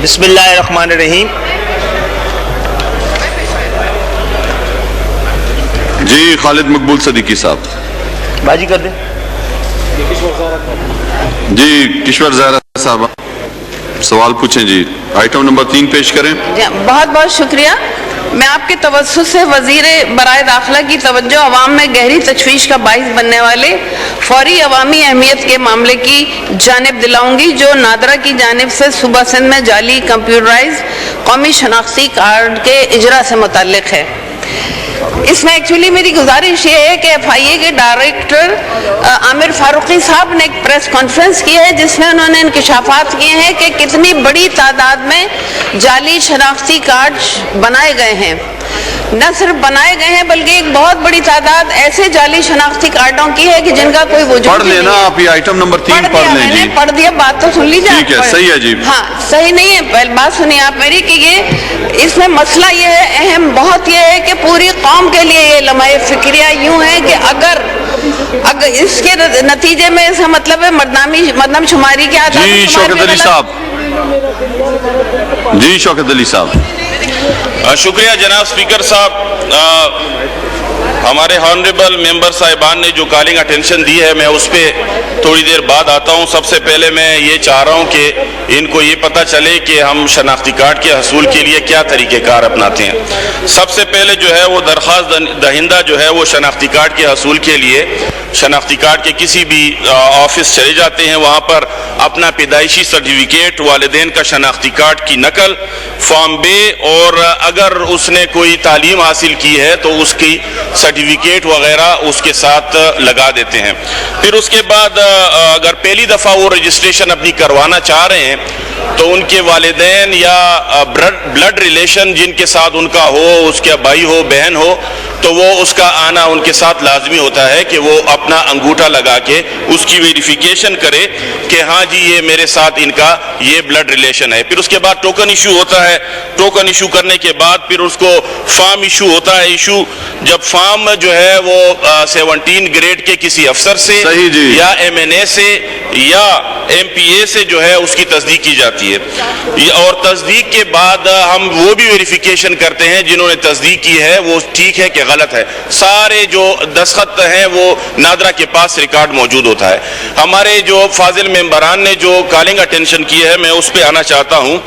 بسم اللہ الرحمن الرحیم. جی خالد مقبول صدیقی صاحب. باجی کر دیں. جی کشور زہرا صاحب سوال پوچھیں. جی آئٹم نمبر 3 پیش کریں. بہت بہت شکریہ. میں آپ کے توسط سے وزیر برائے داخلہ کی توجہ عوام میں گہری تشویش کا باعث بننے والے فوری عوامی اہمیت کے معاملے کی جانب دلاؤں گی جو نادرا کی جانب سے صوبہ سندھ میں جعلی کمپیوٹرائز قومی شناختی کارڈ کے اجرا سے متعلق ہے. اس میں ایکچولی میری گزارش یہ ہے کہ ایف آئی اے کے ڈائریکٹر عامر فاروقی صاحب نے ایک پریس کانفرنس کی ہے جس میں انہوں نے انکشافات کیے ہیں کہ کتنی بڑی تعداد میں جعلی شناختی کارڈ بنائے گئے ہیں. نہ صرف بنائے گئے ہیں بلکہ ایک بہت بڑی تعداد ایسے جعلی شناختی کارڈوں کی ہے کہ جن کا کوئی وجود پڑھ لینا. آپ یہ آئٹم نمبر 3 پڑھ لیں. جی پڑھ دیا. بات تو سن لیجیے. ٹھیک ہے صحیح ہے. جی ہاں صحیح نہیں ہے. پہلے بات سنیے آپ میری کہ یہ اس میں مسئلہ یہ ہے اہم بہت یہ ہے کہ پوری قوم کے لیے یہ لمحہ فکریہ یوں ہے کہ اگر اس کے نتیجے میں اس کا مطلب ہے مردم شماری کے آدھار. جی شوکت علی صاحب. جی شوکت علی صاحب. شکریہ جناب اسپیکر صاحب. ہمارے ہانریبل ممبر صاحبان نے جو کالنگ اٹینشن دی ہے میں اس پہ تھوڑی دیر بعد آتا ہوں. سب سے پہلے میں یہ چاہ رہا ہوں کہ ان کو یہ پتہ چلے کہ ہم شناختی کارڈ کے حصول کے لیے کیا طریقہ کار اپناتے ہیں. سب سے پہلے جو ہے وہ درخواست دہندہ جو ہے وہ شناختی کارڈ کے حصول کے لیے شناختی کارڈ کے کسی بھی آفس چلے جاتے ہیں. وہاں پر اپنا پیدائشی سرٹیفکیٹ، والدین کا شناختی کارڈ کی نقل، فارم بے، اور اگر اس نے کوئی تعلیم حاصل کی ہے تو اس کی سرٹیفکیٹ وغیرہ اس کے ساتھ لگا دیتے ہیں. پھر اس کے بعد اگر پہلی دفعہ وہ رجسٹریشن اپنی کروانا چاہ رہے ہیں تو ان کے والدین یا بلڈ ریلیشن جن کے ساتھ ان کا ہو، اس کے بھائی ہو بہن ہو، تو وہ اس کا آنا ان کے ساتھ لازمی ہوتا ہے کہ وہ اپنا انگوٹھا لگا کے اس کی ویریفیکیشن کرے کہ ہاں جی یہ میرے ساتھ ان کا یہ بلڈ ریلیشن ہے. پھر اس کے بعد ٹوکن ایشو ہوتا ہے. ٹوکن ایشو کرنے کے بعد پھر اس کو فارم ایشو ہوتا ہے. ایشو جب فارم جو ہے وہ 17 گریڈ کے کسی افسر سے یا ایم این اے سے یا ایم پی اے سے جو ہے اس کی تصدیق کی جاتی ہے. اور تصدیق کے بعد ہم وہ بھی ویریفیکیشن کرتے ہیں جنہوں نے تصدیق کی ہے وہ ٹھیک ہے کہ غلط ہے. سارے جو دستخط ہیں وہ نادرا کے پاس ریکارڈ موجود ہوتا ہے. ہمارے جو فاضل ممبران نے جو کالنگ اٹینشن کی ہے میں اس پہ آنا چاہتا ہوں.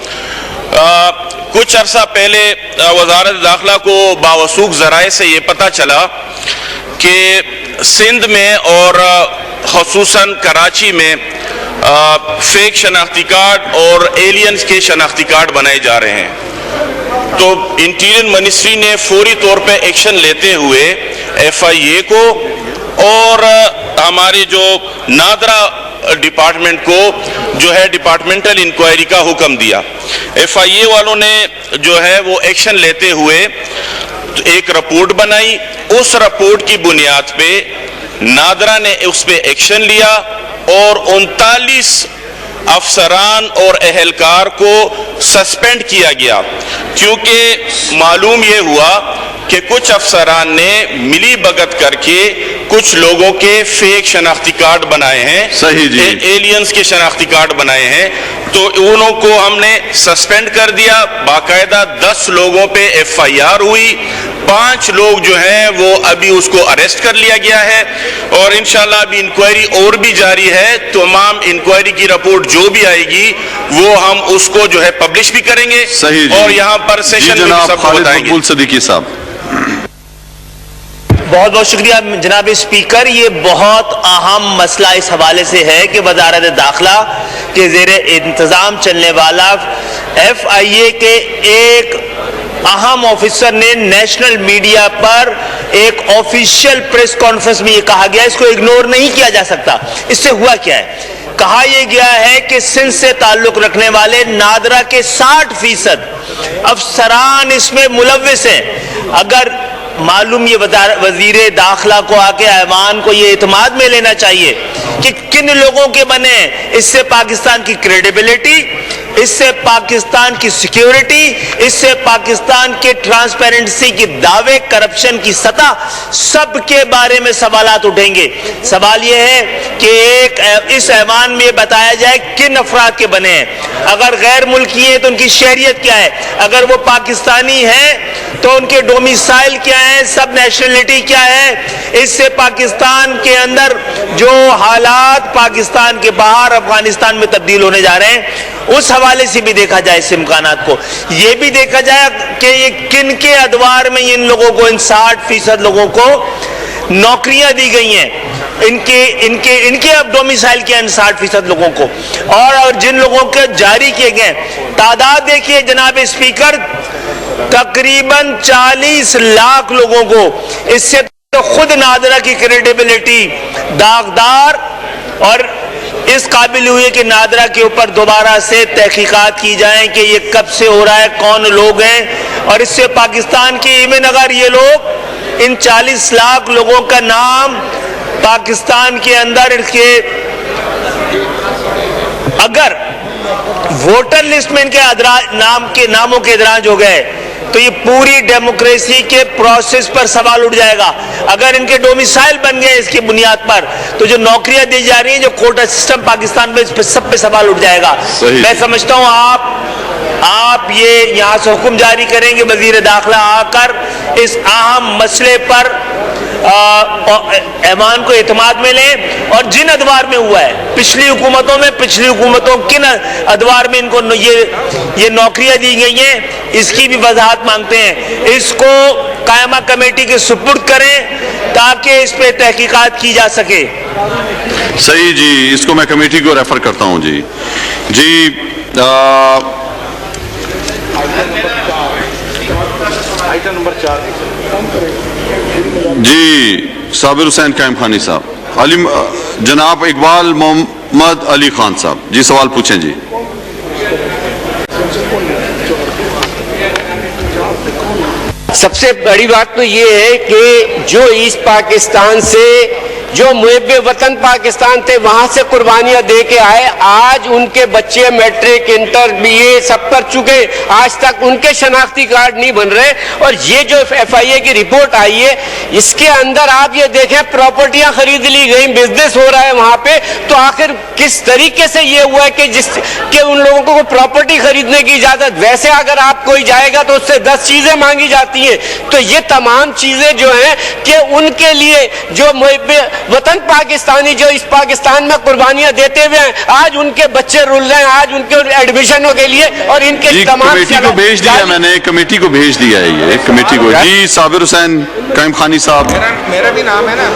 کچھ عرصہ پہلے وزارت داخلہ کو باوثوق ذرائع سے یہ پتہ چلا کہ سندھ میں اور خصوصاً کراچی میں فیک شناختی کارڈ اور ایلینز کے شناختی کارڈ بنائے جا رہے ہیں. تو انٹیریئر منسٹری نے فوری طور پہ ایکشن لیتے ہوئے ایف آئی اے کو اور ہمارے جو نادرا ڈپارٹمنٹ کو جو ہے ڈپارٹمنٹل انکوائری کا حکم دیا. ایف آئی اے والوں نے جو ہے وہ ایکشن لیتے ہوئے ایک رپورٹ بنائی. اس رپورٹ کی بنیاد پہ نادرا نے اس پہ ایکشن لیا اور 39 افسران اور اہلکار کو سسپینڈ کیا گیا کیونکہ معلوم یہ ہوا کہ کچھ افسران نے ملی بھگت کر کے کچھ لوگوں کے فیک شناختی کارڈ بنائے ہیں. صحیح جی. ایلینز کے شناختی کارڈ بنائے ہیں تو انہوں کو ہم نے سسپینڈ کر دیا. باقاعدہ 10 لوگوں پہ ایف آئی آر ہوئی. 5 لوگ جو ہیں وہ ابھی اس کو اریسٹ کر لیا گیا ہے اور انشاءاللہ ابھی انکوائری اور بھی جاری ہے. تمام انکوائری کی رپورٹ جو بھی آئے گی وہ ہم اس کو جو ہے پبلش بھی کریں گے. صحیح جی. اور یہاں پر سیشن میں سب کو بتائیں گے. صدیقی صاحب. بہت بہت شکریہ جناب اسپیکر. یہ بہت اہم مسئلہ اس حوالے سے ہے کہ وزارت داخلہ کے زیر انتظام چلنے والا ایف آئی اے کے ایک اہم آفیسر نے نیشنل میڈیا پر ایک آفیشیل پریس کانفرنس میں یہ کہا گیا, اس کو اگنور نہیں کیا جا سکتا. اس سے ہوا کیا ہے؟ کہا یہ گیا ہے کہ سندھ سے تعلق رکھنے والے نادرا کے 60% افسران اس میں ملوث ہیں. اگر معلوم یہ وزیر داخلہ کو آ کے ایوان کو یہ اعتماد میں لینا چاہیے کہ کن لوگوں کے بنے, اس سے پاکستان کی کریڈیبلٹی, اس سے پاکستان کی سیکیورٹی، اس سے پاکستان کے ٹرانسپیرنسی کی دعوے، کرپشن کی سطح، سب کے بارے میں سوالات اٹھیں گے۔ سوال یہ ہے کہ اس ایوان میں بتایا جائے کن افراد کے بنے ہیں، اگر غیر ملکی ہیں تو ان کی شہریت کیا ہے، اگر وہ پاکستانی ہیں تو ان کے ڈومیسائل کیا ہے، سب نیشنلٹی کیا ہے۔ اس سے پاکستان کے اندر جو حالات پاکستان کے باہر افغانستان میں تبدیل ہونے جا رہے ہیں، اس حوالے سے بھی دیکھا جائے اس امکانات کو۔ یہ بھی دیکھا جائے کہ یہ کن کے ادوار میں ان لوگوں کو، ان 60% لوگوں کو نوکریاں دی گئی ہیں، ان کے اب ڈومیسائل کیا ان 60% لوگوں کو، اور جن لوگوں کے جاری کیے گئے تعداد دیکھیے جناب اسپیکر، تقریباً 40 لاکھ لوگوں کو۔ اس سے تو خود نادرہ کی کریڈیبلٹی داغدار اور اس قابل ہوئی ہے کہ نادرہ کے اوپر دوبارہ سے تحقیقات کی جائیں کہ یہ کب سے ہو رہا ہے، کون لوگ ہیں، اور اس سے پاکستان کی ایون اگر یہ لوگ، ان 40 لاکھ لوگوں کا نام پاکستان کے اندر کے اگر ووٹر لسٹ میں ان کے ناموں کے ادراج ہو گئے تو یہ پوری ڈیموکریسی کے پروسیس پر سوال اٹھ جائے گا۔ اگر ان کے ڈومیسائل بن گئے اس کی بنیاد پر تو جو نوکریاں دی جا رہی ہیں، جو کوٹا سسٹم پاکستان میں، اس پہ سب پہ سوال اٹھ جائے گا۔ میں سمجھتا ہوں آپ یہ یہاں سے حکم جاری کریں گے، وزیر داخلہ آ کر اس اہم مسئلے پر ایوان کو اعتماد میں لیں، اور جن ادوار میں ہوا ہے پچھلی حکومتوں کن ادوار میں ان کو یہ نوکریاں دی گئی ہیں، اس کی بھی وضاحت مانگتے ہیں۔ اس کو قائمہ کمیٹی کے سپرد کریں تاکہ اس پہ تحقیقات کی جا سکے۔ صحیح جی، اس کو میں کمیٹی کو ریفر کرتا ہوں جی۔ جی صابر حسین قائم خانی صاحب، جناب اقبال محمد علی خان صاحب جی سوال پوچھیں جی۔ سب سے بڑی بات تو یہ ہے کہ جو ایسٹ پاکستان سے جو محب وطن پاکستان تھے وہاں سے قربانیاں دے کے آئے، آج ان کے بچے میٹرک انٹر بی اے سب کر چکے، آج تک ان کے شناختی کارڈ نہیں بن رہے۔ اور یہ جو FIA کی رپورٹ آئی ہے اس کے اندر آپ یہ دیکھیں پراپرٹیاں خرید لی گئی، بزنس ہو رہا ہے وہاں پہ، تو آخر کس طریقے سے یہ ہوا ہے کہ ان لوگوں کو پراپرٹی خریدنے کی اجازت؟ ویسے اگر آپ کوئی جائے گا تو اس سے 10 چیزیں مانگی جاتی ہیں، تو یہ تمام چیزیں جو ہیں کہ ان کے لیے جو محب وطن پاکستانی جو اس پاکستان میں قربانیاں دیتے ہوئے ہیں، آج ان کے بچے رول رہے ہیں، آج ان کے ایڈمیشنوں کے لیے، اور ان کے تمام کمیٹی کو بھیج دیا، میں نے کمیٹی کو بھیج دیا ہے یہ کمیٹی کو۔ جی صابر حسین قائم خانی صاحب، میرا بھی نام ہے نا،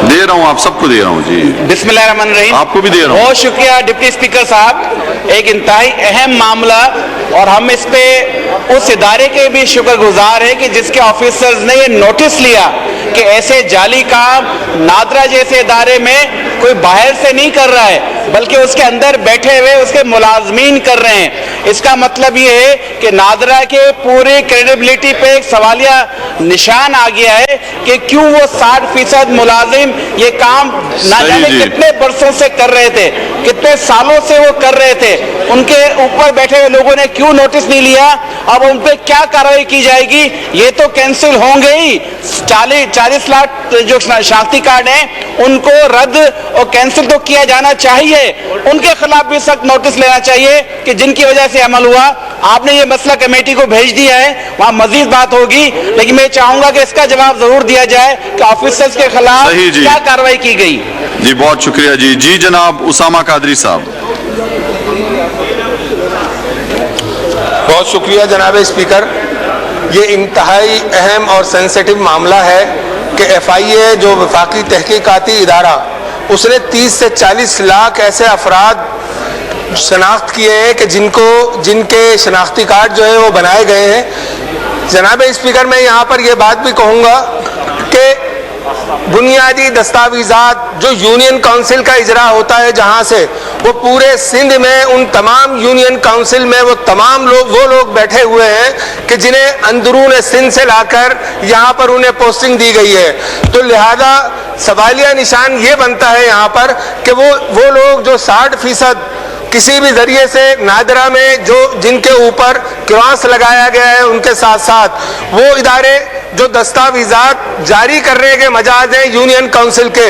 دے رہا ہوں، آپ سب کو دے رہا ہوں جی۔ بسم اللہ الرحمن الرحیم، آپ کو بھی دے رہا ہوں۔ بہت شکریہ ڈپٹی اسپیکر صاحب، ایک انتہائی اہم معاملہ، اور ہم اس پہ اس ادارے کے بھی شکر گزار ہیں کہ جس کے آفیسرز نے یہ نوٹس لیا کہ ایسے جعلی کام نادرہ جیسے ادارے میں کوئی باہر سے نہیں کر رہا ہے بلکہ اس کے اندر بیٹھے ہوئے اس کے ملازمین کر رہے ہیں۔ اس کا مطلب یہ ہے کہ نادرہ کے پوری کریڈیبلٹی پہ ایک سوالیہ نشان آ گیا ہے کہ کیوں وہ 60% ملازم یہ کام نہ جانے کتنے برسوں سے کر رہے تھے، کتنے سالوں سے وہ کر رہے تھے، ان کے اوپر بیٹھے ہوئے لوگوں نے کیوں نوٹس نہیں لیا؟ اب ان پہ کیا کارروائی کی جائے گی؟ یہ تو کینسل ہوں گے ہی، 40 لاکھ جو شناختی کارڈ ہیں ان کو رد اور کینسل تو کیا جانا چاہیے، ان کے خلاف بھی سخت نوٹس لینا چاہیے کہ جن کی وجہ سے عمل ہوا۔ آپ نے یہ مسئلہ کمیٹی کو بھیج دیا ہے، وہاں مزید بات ہوگی، لیکن میں چاہوں گا کہ اس کا جواب ضرور دیا جائے کہ آفیسرز کے خلاف کیا کارروائی کی گئی۔ جی بہت شکریہ جی۔ جی جناب اسامہ قادری صاحب۔ بہت شکریہ جناب اسپیکر، یہ انتہائی اہم اور سینسیٹیو معاملہ ہے کہ FIA جو وفاقی تحقیقاتی ادارہ، اس نے 30 سے 40 لاکھ ایسے افراد شناخت کیے ہیں کہ جن کے شناختی کارڈ جو ہے وہ بنائے گئے ہیں۔ جناب اسپیکر میں یہاں پر یہ بات بھی کہوں گا کہ بنیادی دستاویزات جو یونین کونسل کا اجرا ہوتا ہے جہاں سے، وہ پورے سندھ میں ان تمام یونین کونسل میں وہ تمام لوگ بیٹھے ہوئے ہیں کہ جنہیں اندرون سندھ سے لا کر یہاں پر انہیں پوسٹنگ دی گئی ہے۔ تو لہذا سوالیہ نشان یہ بنتا ہے یہاں پر کہ وہ لوگ جو 60% کسی بھی ذریعے سے نادرہ میں جن کے اوپر کراس لگایا گیا ہے ان کے ساتھ ساتھ وہ ادارے جو دستاویزات جاری کرنے کے مجاز ہیں یونین کونسل کے،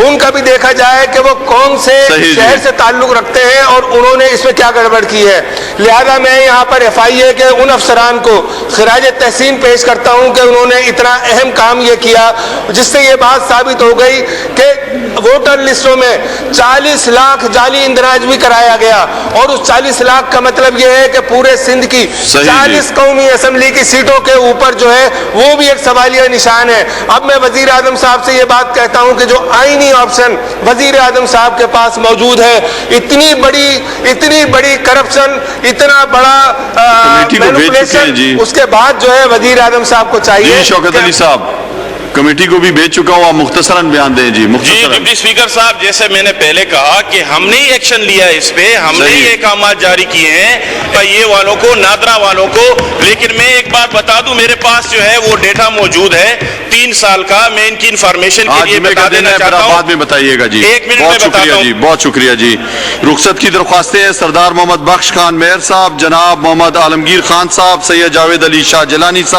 ان کا بھی دیکھا جائے کہ وہ کون سے شہر سے تعلق رکھتے ہیں اور انہوں نے اس میں کیا گڑبڑ کی ہے۔ لہذا میں یہاں پر ایف آئی اے کے ان افسران کو خراج تحسین پیش کرتا ہوں کہ انہوں نے اتنا اہم کام یہ کیا، جس سے یہ بات ثابت ہو گئی کہ ووٹر لسٹوں میں 40 لاکھ جعلی اندراج بھی کرایا گیا، اور اس 40 لاکھ کا مطلب یہ ہے کہ پورے سندھ کی 40 قومی اسمبلی کی سیٹوں کے اوپر جو ہے وہ بھی ایک سوالیہ نشان ہے۔ اب میں وزیر اعظم صاحب سے یہ بات کہتا ہوں کہ جو آئینی آپشن وزیر اعظم صاحب کے پاس موجود ہے، اتنی بڑی کرپشن، اتنا بڑا مینپولیشن، اس کے بعد جو ہے وزیر اعظم صاحب کو چاہیے۔ شوکت علی صاحب کمیٹی کو بھی بھیج چکا ہوں، آپ مختصراً بیان دیں جی مختصراً۔ ڈپٹی اسپیکر صاحب، جیسے میں نے پہلے کہا کہ ہم نے ایکشن لیا ہے اس پہ، ہم نے یہ احکامات جاری کیے ہیں یہ والوں کو، نادرا والوں کو، لیکن میں ایک بات بتا دوں، میرے پاس جو ہے وہ ڈیٹا موجود ہے 3 سال کا، میں ان کی انفارمیشن کے لیے بتا دینا چاہتا ہوں، بعد میں بتائیے گا جی۔ ایک منٹ میں بتاتا ہوں جی بہت شکریہ جی۔ رخصت کی درخواستیں ہیں سردار محمد بخش خان مہر صاحب، جناب محمد عالمگیر خان صاحب، سید جاوید علی شاہ جیلانی صاحب،